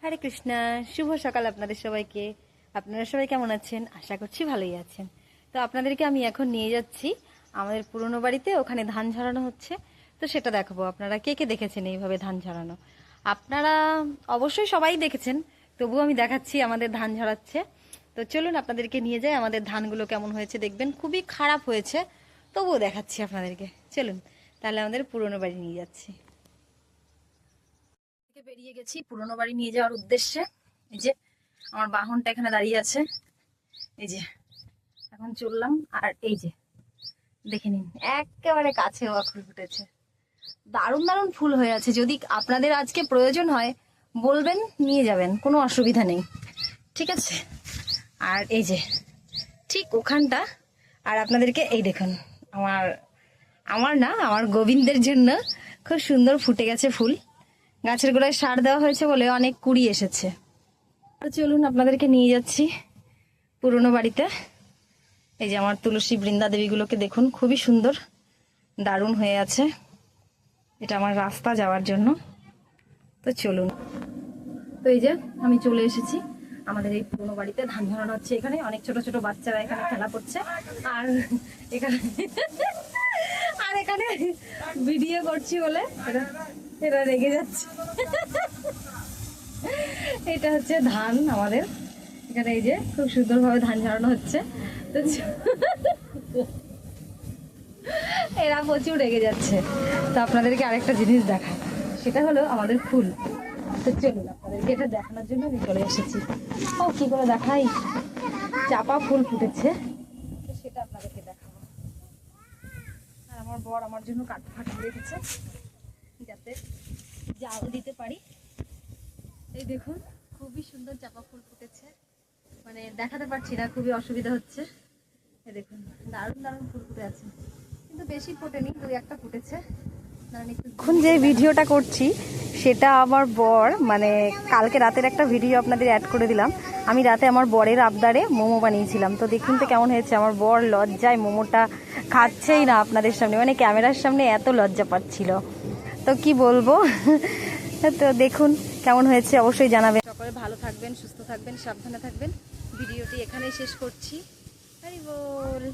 হরে কৃষ্ণা, শুভ সকাল আপনাদের সবাইকে। আপনারা সবাই কেমন আছেন? আশা করছি ভালোই আছেন। তো আপনাদেরকে আমি এখন নিয়ে যাচ্ছি আমাদের পুরনো বাড়িতে। ওখানে ধান ঝরানো হচ্ছে, তো সেটা দেখাবো। আপনারা কে কে দেখেছেন এইভাবে ধান ঝরানো? আপনারা অবশ্যই সবাই দেখেছেন, তবুও আমি দেখাচ্ছি আমাদের ধান ঝরাচ্ছে। তো চলুন আপনাদেরকে নিয়ে যাই। আমাদের ধানগুলো কেমন হয়েছে দেখবেন, খুবই খারাপ হয়েছে, তবুও দেখাচ্ছি আপনাদেরকে। চলুন তাহলে আমাদের পুরনো বাড়ি নিয়ে যাচ্ছি। বেরিয়ে গেছি পুরনো বাড়ি নিয়ে যাওয়ার উদ্দেশ্যে। এই যে আমার বাহনটা এখানে দাঁড়িয়ে আছে, এই যে এখন চললাম। আর এই যে দেখে নিন, একেবারে কাছে ফুল ফুটেছে, দারুণ দারুণ ফুল হয়ে আছে। যদি আপনাদের আজকে প্রয়োজন হয় বলবেন, নিয়ে যাবেন, কোনো অসুবিধা নেই, ঠিক আছে? আর এই যে ঠিক ওখানটা, আর আপনাদেরকে এই দেখুন, আমার আমার না আমার গোবিন্দের জন্য খুব সুন্দর ফুটে গেছে ফুল। গাছের গোড়ায় সার দেওয়া হয়েছে বলে অনেক কুড়ি এসেছে। তো চলুন আপনাদেরকে নিয়ে যাচ্ছি পুরনো বাড়িতে। এই যে আমার তুলসী বৃন্দা দেবীগুলোকে দেখুন, খুবই সুন্দর, দারুণ হয়ে আছে। এটা আমার রাস্তা যাওয়ার জন্য। তো চলুন। তো এই যে আমি চলে এসেছি আমাদের এই পুরনো বাড়িতে। ধান ঝরানো হচ্ছে এখানে, অনেক ছোট ছোট বাচ্চারা এখানে খেলা করছে। আর এখানে আর এখানে ভিডিও করছি বলে এরা রেগে যাচ্ছে। এটা হচ্ছে ধান আমাদের এখানে। এই যে খুব সুন্দরভাবে ধান ঝরানো হচ্ছে। তো এরা প্রচুর রেগে যাচ্ছে। তো আপনাদেরকে আরেকটা জিনিস দেখায়, সেটা হলো আমাদের ফুল। তো চলুন আপনাদেরকে এটা দেখানোর জন্য আমি চলে এসেছি। ও কি করে দেখাই, চাপা ফুল ফুটেছে, তো সেটা আপনাদেরকে দেখাবো। আর আমার বর আমার জন্য কাঠ ফাট রেখেছে যাতে জাল দিতে পারি। এই দেখুন, খুবই সুন্দর চাপা ফুল ফুটেছে, মানে দেখাতে পারছি না, খুবই অসুবিধা হচ্ছে। এই দেখুন, দারুণ দারুণ ফুল ফুটে আছে, কিন্তু বেশি ফোটেনি, দুই একটা ফুটেছে। এখন যে ভিডিওটা করছি সেটা আমার বর, মানে কালকে রাতের একটা ভিডিও আপনাদের অ্যাড করে দিলাম। আমি রাতে আমার বরের আবদারে মোমো বানিয়েছিলাম। তো দেখুন তো কেমন হয়েছে। আমার বর লজ্জায় মোমোটা খাচ্ছেই না আপনাদের সামনে, মানে ক্যামেরার সামনে এত লজ্জা পাচ্ছিল। তো কি বলবো। তো দেখুন কেমন হয়েছে, অবশ্যই জানাবেন। সকলে ভালো থাকবেন, সুস্থ থাকবেন, সাবধানে থাকবেন। ভিডিওটি এখানেই শেষ করছি। হরি বল।